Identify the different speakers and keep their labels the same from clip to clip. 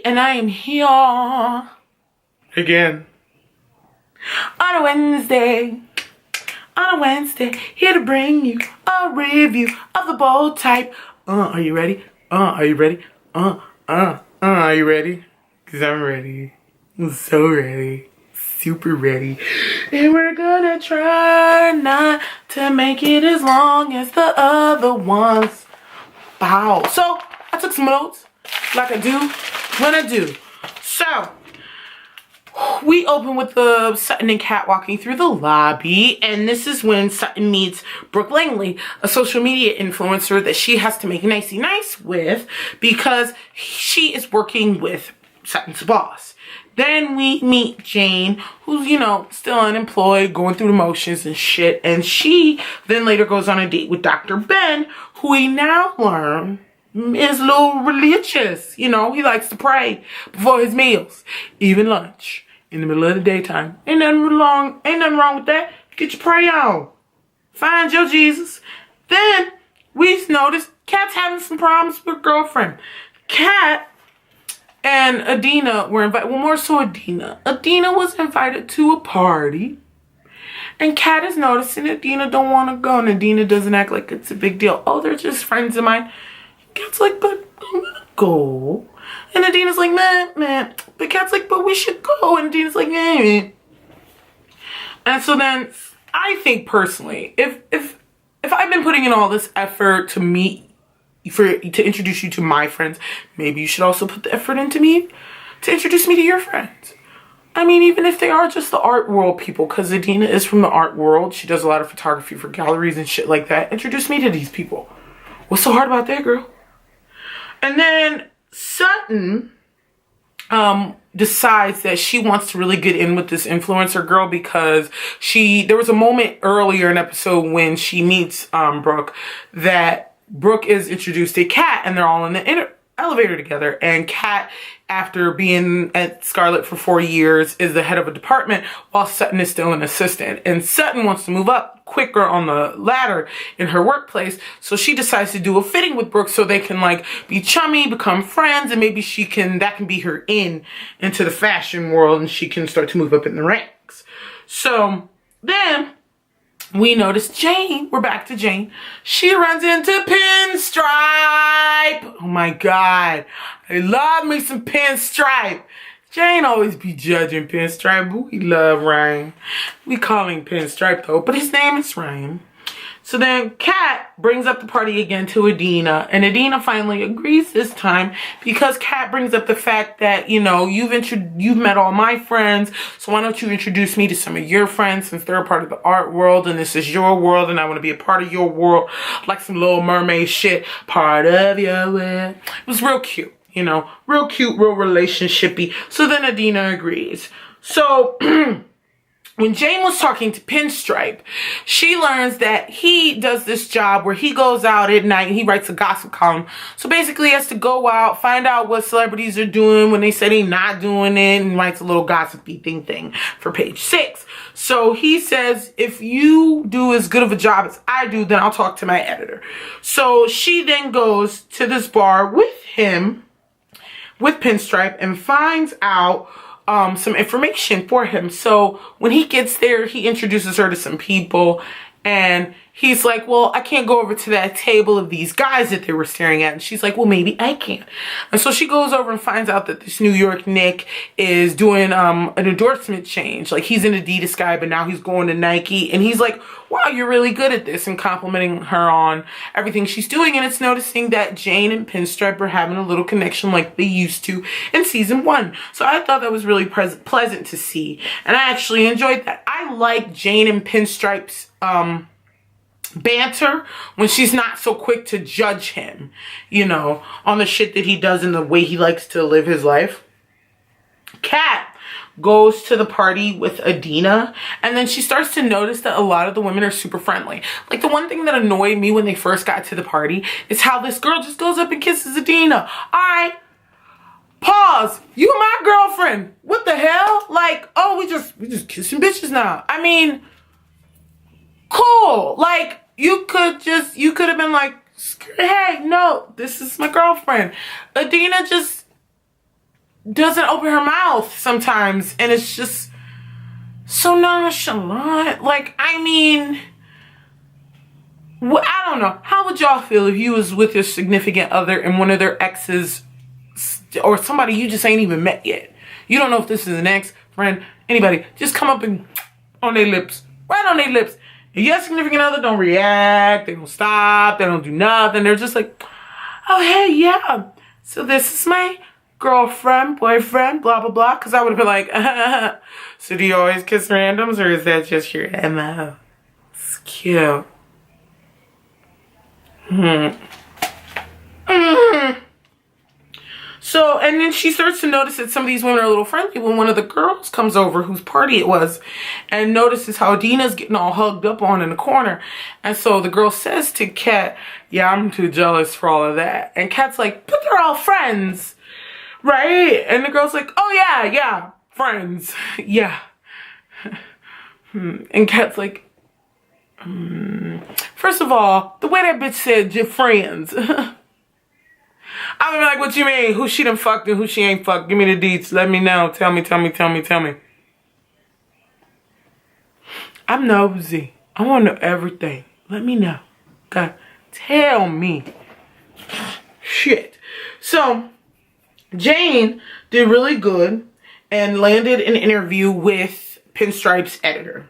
Speaker 1: and I am here again on a Wednesday. Here to bring you a review of the bold type. Are you ready? Are you ready? Are you ready? Cause I'm ready. I'm so ready. Super ready. And we're gonna try not to make it as long as the other ones. Wow. So I took some notes like I do when I do. So we open with the Sutton and Kat walking through the lobby, and this is when Sutton meets Brooke Langley, a social media influencer that she has to make nicey nice with because she is working with Sutton's boss. Then we meet Jane, who's, you know, still unemployed, going through the motions and shit, and she then later goes on a date with Dr. Ben, who we now learn is a little religious. You know, he likes to pray before his meals, even lunch. In the middle of the daytime. Ain't nothing wrong with that. Get your prayer on. Find your Jesus. Then we noticed Kat's having some problems with her girlfriend. Kat and Adina were invited. Well, more so Adina. Adina was invited to a party. And Kat is noticing Adina don't want to go. And Adina doesn't act like it's a big deal. Oh, they're just friends of mine. Kat's like, but I'm going to go. And Adina's like, man. But Kat's like, but we should go. And Adina's like, man. And so then, I think personally, if I've been putting in all this effort to meet, to introduce you to my friends, maybe you should also put the effort into me to introduce me to your friends. I mean, even if they are just the art world people, because Adina is from the art world. She does a lot of photography for galleries and shit like that. Introduce me to these people. What's so hard about that, girl? And then Sutton decides that she wants to really get in with this influencer girl because there was a moment earlier in episode when she meets Brooke that Brooke is introduced to Kat and they're all in the elevator together, and Kat, after being at Scarlet for 4 years, is the head of a department while Sutton is still an assistant, and Sutton wants to move up quicker on the ladder in her workplace, so she decides to do a fitting with Brooke so they can like be chummy, become friends, and maybe that can be her into the fashion world and she can start to move up in the ranks. So then we notice Jane. We're back to Jane. She runs into Pinstripe. Oh my God. I love me some Pinstripe. Jane always be judging Pinstripe, but we love Ryan. We call him Pinstripe though, but his name is Ryan. So then Kat brings up the party again to Adina, and Adina finally agrees this time because Kat brings up the fact that, you know, you've met all my friends, so why don't you introduce me to some of your friends since they're a part of the art world and this is your world and I want to be a part of your world, like some Little Mermaid shit, part of your world. It was real cute, you know, real cute, real relationshipy. So then Adina agrees. So when Jane was talking to Pinstripe, she learns that he does this job where he goes out at night and he writes a gossip column. So basically he has to go out, find out what celebrities are doing when they say they're not doing it, and writes a little gossipy thing for page 6. So he says, if you do as good of a job as I do, then I'll talk to my editor. So she then goes to this bar with him, with Pinstripe, and finds out some information for him. So when he gets there, he introduces her to some people, and he's like, well, I can't go over to that table of these guys that they were staring at. And she's like, well, maybe I can. And so she goes over and finds out that this New York Nick is doing an endorsement change. Like, he's an Adidas guy, but now he's going to Nike. And he's like, wow, you're really good at this, and complimenting her on everything she's doing. And it's noticing that Jane and Pinstripe are having a little connection like they used to in season 1. So I thought that was really pleasant to see. And I actually enjoyed that. I like Jane and Pinstripe's banter when she's not so quick to judge him, you know, on the shit that he does and the way he likes to live his life. Kat goes to the party with Adina, and then she starts to notice that a lot of the women are super friendly. Like, the one thing that annoyed me when they first got to the party is how this girl just goes up and kisses Adina. Pause. You my girlfriend. What the hell? Like, oh, we just kissing bitches now. I mean, cool. Like, you could have been like, hey, no, this is my girlfriend. Adina just doesn't open her mouth sometimes, and it's just so nonchalant. Like, I mean, I don't know. How would y'all feel if you was with your significant other and one of their exes, or somebody you just ain't even met yet? You don't know if this is an ex, friend, anybody, just come up and on their lips, right on their lips. And your significant other don't react, they don't stop, they don't do nothing. They're just like, oh, hey, yeah. So this is my girlfriend, boyfriend, blah, blah, blah. Because I would have been like, so do you always kiss randoms, or is that just your MO? It's cute. So, and then she starts to notice that some of these women are a little friendly when one of the girls comes over, whose party it was, and notices how Dina's getting all hugged up on in the corner. And so the girl says to Kat, yeah, I'm too jealous for all of that. And Kat's like, but they're all friends, right? And the girl's like, oh yeah, friends, yeah. And Kat's like, first of all, the way that bitch said, your friends. I would be like, what you mean? Who she done fucked and who she ain't fucked? Give me the deets. Let me know. Tell me. I'm nosy. I want to know everything. Let me know. God, tell me. Shit. So, Jane did really good and landed an interview with Pinstripe's editor.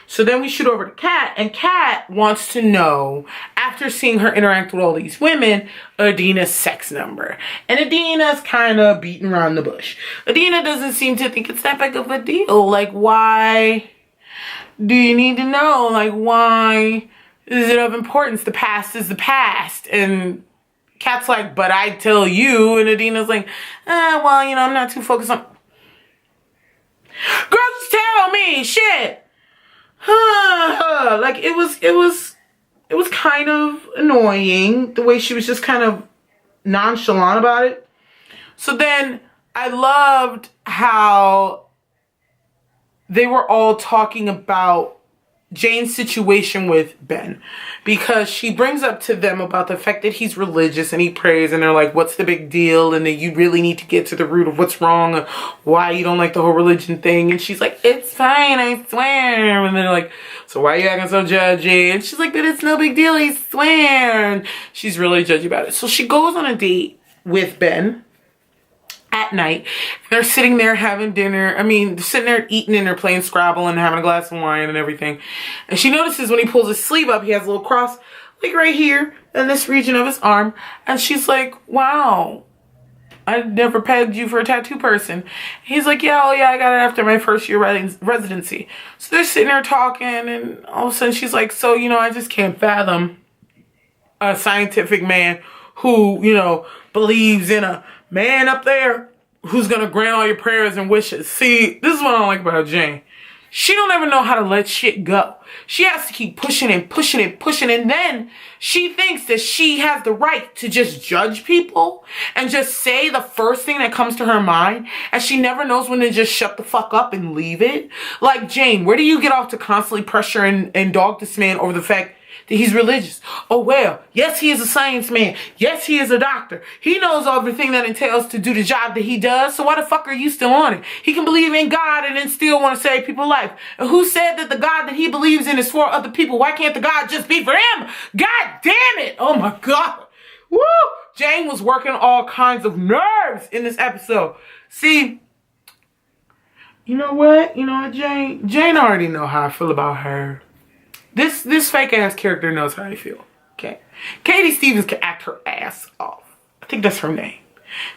Speaker 1: So then we shoot over to Kat, and Kat wants to know, after seeing her interact with all these women, Adina's sex number. And Adina's kind of beating around the bush. Adina doesn't seem to think it's that big of a deal. Like, why do you need to know? Like, why is it of importance? The past is the past. And Kat's like, but I tell you. And Adina's like, well, you know, I'm not too focused on... Girl, just tell me, shit. Like, it was kind of annoying the way she was just kind of nonchalant about it. So then I loved how they were all talking about Jane's situation with Ben, because she brings up to them about the fact that he's religious and he prays, and they're like, what's the big deal? And that you really need to get to the root of what's wrong, or why you don't like the whole religion thing. And she's like, it's fine, I swear. And they're like, so why are you acting so judgy? And she's like, but it's no big deal, I swear. And she's really judgy about it. So she goes on a date with Ben at night. They're sitting there having dinner. I mean, they're sitting there eating and they're playing Scrabble and having a glass of wine and everything. And she notices when he pulls his sleeve up, he has a little cross, like right here in this region of his arm. And she's like, wow, I never pegged you for a tattoo person. He's like, yeah, oh yeah, I got it after my first year residency. So they're sitting there talking, and all of a sudden she's like, so, you know, I just can't fathom a scientific man who, you know, believes in a man up there who's gonna grant all your prayers and wishes. See, this is what I don't like about Jane. She don't ever know how to let shit go. She has to keep pushing and pushing and pushing, and then she thinks that she has the right to just judge people and just say the first thing that comes to her mind, and she never knows when to just shut the fuck up and leave it. Like, Jane, where do you get off to constantly pressure and dog this man over the fact that he's religious? Oh, well, yes, he is a science man. Yes, he is a doctor. He knows everything that entails to do the job that he does. So why the fuck are you still on it? He can believe in God and then still want to save people's life. And who said that the God that he believes in is for other people? Why can't the God just be for him? God damn it. Oh my God. Woo! Jane was working all kinds of nerves in this episode. See, you know what? You know what, Jane? Jane already know how I feel about her. This fake ass character knows how I feel. Okay. Katie Stevens can act her ass off. I think that's her name.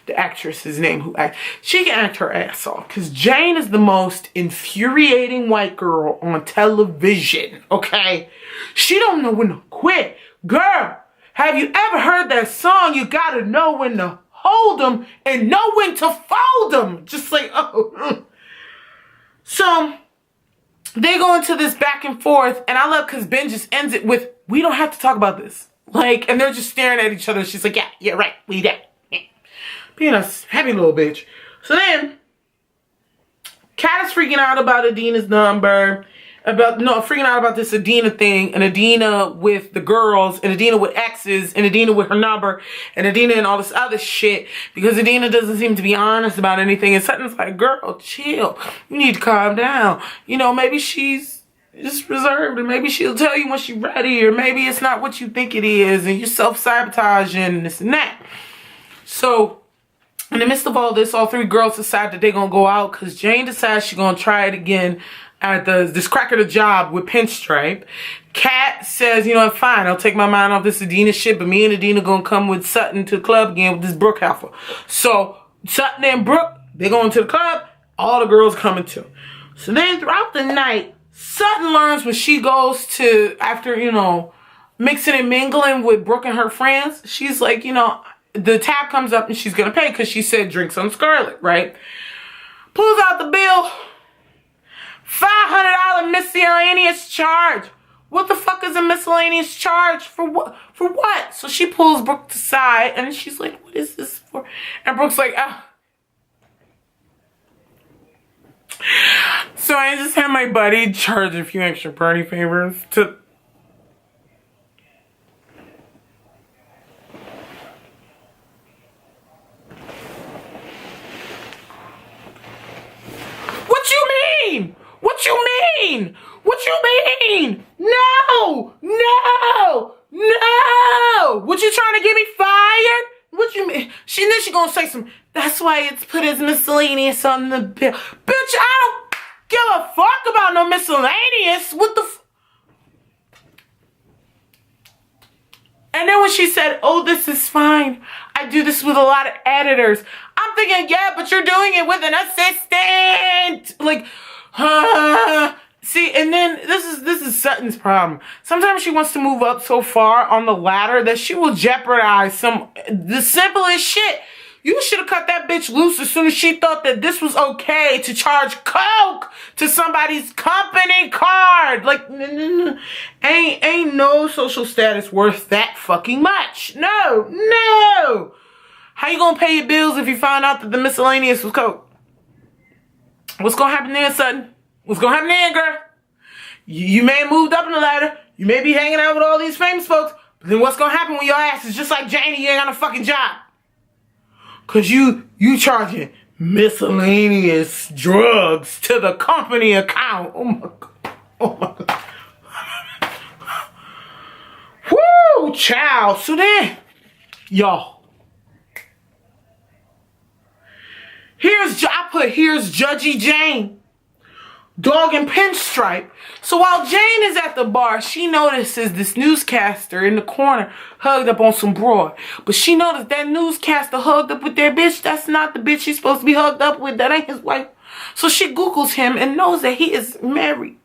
Speaker 1: The actress's name who acts. She can act her ass off. Because Jane is the most infuriating white girl on television. Okay. She don't know when to quit. Girl, have you ever heard that song? You gotta know when to hold them and know when to fold them. Just like, oh. So they go into this back and forth, and I love because Ben just ends it with, we don't have to talk about this. Like, and they're just staring at each other. She's like, yeah, right, we that. Yeah. Being a happy little bitch. So then, Kat is freaking out about Adina's number. freaking out about this Adina thing, and Adina with the girls, and Adina with exes, and Adina with her number, and Adina and all this other shit, because Adina doesn't seem to be honest about anything, and Sutton's like, girl, chill, you need to calm down. You know, maybe she's just reserved, and maybe she'll tell you when she's ready, or maybe it's not what you think it is, and you're self-sabotaging, and this and that. So, in the midst of all this, all three girls decide that they're gonna go out, because Jane decides she's gonna try it again at this crack of the job with Pinstripe. Kat says, you know, fine, I'll take my mind off this Adina shit, but me and Adina gonna come with Sutton to the club again with this Brooke heifer. So Sutton and Brooke, they going to the club, all the girls coming too. So then throughout the night, Sutton learns when she goes to, after, you know, mixing and mingling with Brooke and her friends, she's like, you know, the tab comes up and she's gonna pay because she said drinks on Scarlet, right? Pulls out the bill. $500 miscellaneous charge. What the fuck is a miscellaneous charge? For what? For what? So she pulls Brooke aside and she's like, what is this for? And Brooke's like, ah. So I just had my buddy charge a few extra party favors to... What you mean? What you mean? What you mean? No! No! No! What you trying to get me fired? What you mean? She gonna say some, that's why it's put as miscellaneous on the bill. Bitch, I don't give a fuck about no miscellaneous. What the And then when she said, oh, this is fine. I do this with a lot of editors. I'm thinking, yeah, but you're doing it with an assistant. Like, see, and then this is Sutton's problem. Sometimes she wants to move up so far on the ladder that she will jeopardize the simplest shit. You should have cut that bitch loose as soon as she thought that this was okay to charge coke to somebody's company card. Like, ain't no social status worth that fucking much. No, no. How you gonna pay your bills if you find out that the miscellaneous was coke? What's gonna happen then, Sutton? What's gonna happen then, girl? You may have moved up in the ladder. You may be hanging out with all these famous folks. But then what's gonna happen when your ass is just like Janie, you ain't got no fucking job? Cause you charging miscellaneous drugs to the company account. Oh my God. Oh my God. Woo, child. So then, y'all. Here's Judgy Jane. Dog and Pinstripe. So while Jane is at the bar, she notices this newscaster in the corner hugged up on some broad. But she noticed that newscaster hugged up with that bitch. That's not the bitch she's supposed to be hugged up with. That ain't his wife. So she Googles him and knows that he is married.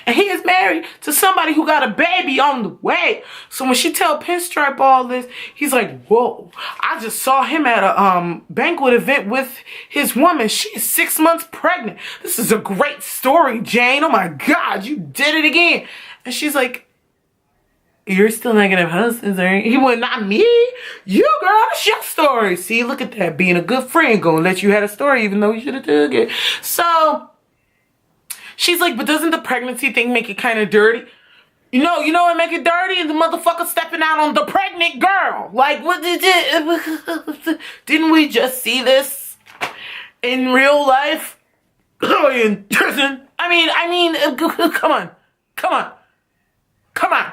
Speaker 1: And he is married to somebody who got a baby on the way. So when she tell Pinstripe all this, he's like, whoa, I just saw him at a banquet event with his woman. She is 6 months pregnant. This is a great story, Jane. Oh my God, you did it again. And she's like, you're still not gonna have husbands, right? He went, not me. You, girl, it's your story. See, look at that. Being a good friend gonna let you have a story even though you should have took it. So she's like, but doesn't the pregnancy thing make it kind of dirty? You know what make it dirty? The motherfucker stepping out on the pregnant girl. Like, what did you... Didn't we just see this in real life? In prison? I mean, come on. Come on. Come on.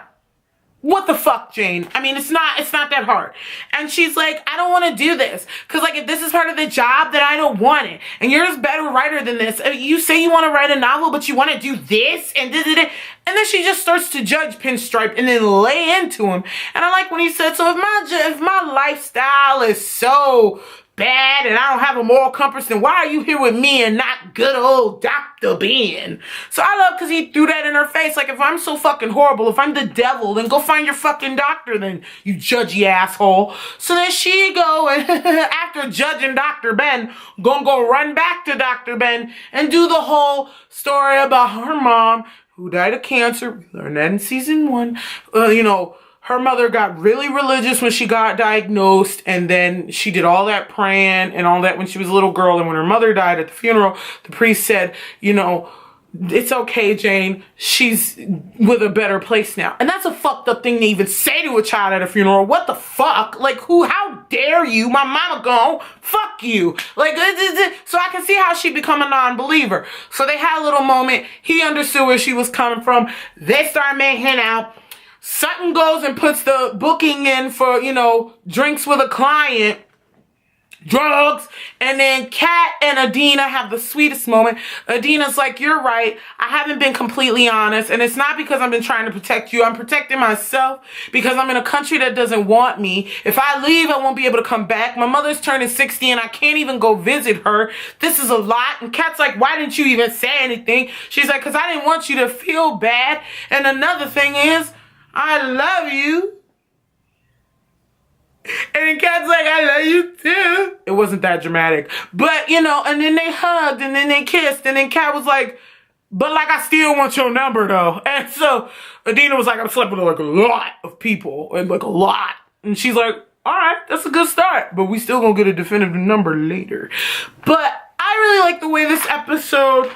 Speaker 1: What the fuck, Jane? I mean, it's not that hard. And she's like, I don't want to do this. Because, like, if this is part of the job, then I don't want it. And you're a better writer than this. You say you want to write a novel, but you want to do this and this. And then she just starts to judge Pinstripe and then lay into him. And I like when he said, so if my lifestyle is so bad and I don't have a moral compass, then why are you here with me and not good old Dr. Ben? So I love because he threw that in her face. Like, if I'm so fucking horrible, if I'm the devil, then go find your fucking doctor then, you judgy asshole. So then she go and after judging Dr. Ben, gonna go run back to Dr. Ben and do the whole story about her mom who died of cancer. We learned that in season 1. Her mother got really religious when she got diagnosed, and then she did all that praying and all that when she was a little girl. And when her mother died at the funeral, the priest said, it's okay, Jane. She's with a better place now. And that's a fucked up thing to even say to a child at a funeral. What the fuck? Like, how dare you? My mama gone. Fuck you. Like, so I can see how she become a non-believer. So they had a little moment. He understood where she was coming from. They start making out. Sutton goes and puts the booking in for, drinks with a client. Drugs, and then Kat and Adina have the sweetest moment. Adina's like, you're right, I haven't been completely honest, and it's not because I've been trying to protect you. I'm protecting myself because I'm in a country that doesn't want me. If I leave, I won't be able to come back. My mother's turning 60 and I can't even go visit her. This is a lot. And Kat's like, why didn't you even say anything? She's like, because I didn't want you to feel bad. And another thing is, I love you. And then Kat's like, I love you too. It wasn't that dramatic. But, and then they hugged and then they kissed. And then Kat was like, but like, I still want your number though. And so Adina was like, I've slept with like a lot of people. And like a lot. And she's like, all right, that's a good start. But we still gonna get a definitive number later. But I really like the way this episode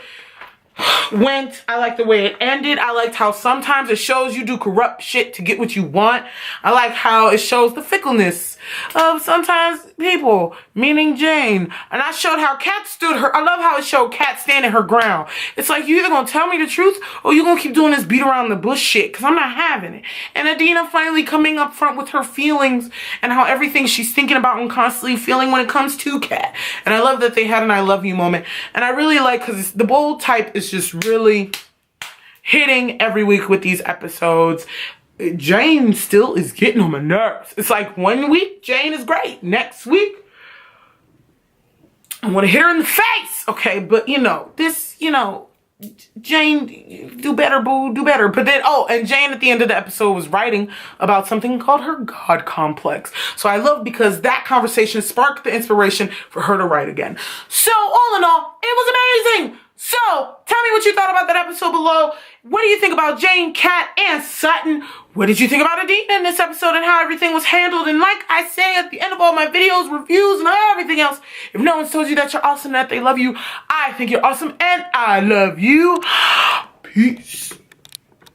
Speaker 1: went. I like the way it ended. I liked how sometimes it shows you do corrupt shit to get what you want. I like how it shows the fickleness of sometimes people, meaning Jane. And I showed how Kat stood her. I love how it showed Kat standing her ground. It's like, you either gonna tell me the truth or you gonna keep doing this beat around the bush shit, because I'm not having it. And Adina finally coming up front with her feelings and how everything she's thinking about and constantly feeling when it comes to Kat. And I love that they had an I love you moment. And I really like, because the bold type is just really hitting every week with these episodes. Jane still is getting on my nerves. It's like 1 week, Jane is great. Next week, I want to hit her in the face. Okay, but Jane, do better, boo, do better. But then, and Jane at the end of the episode was writing about something called her God complex. So I love, because that conversation sparked the inspiration for her to write again. So all in all, it was amazing. So, tell me what you thought about that episode below. What do you think about Jane, Kat, and Sutton? What did you think about Adina in this episode and how everything was handled? And like I say at the end of all my videos, reviews, and everything else, if no one's told you that you're awesome, that they love you, I think you're awesome, and I love you. Peace.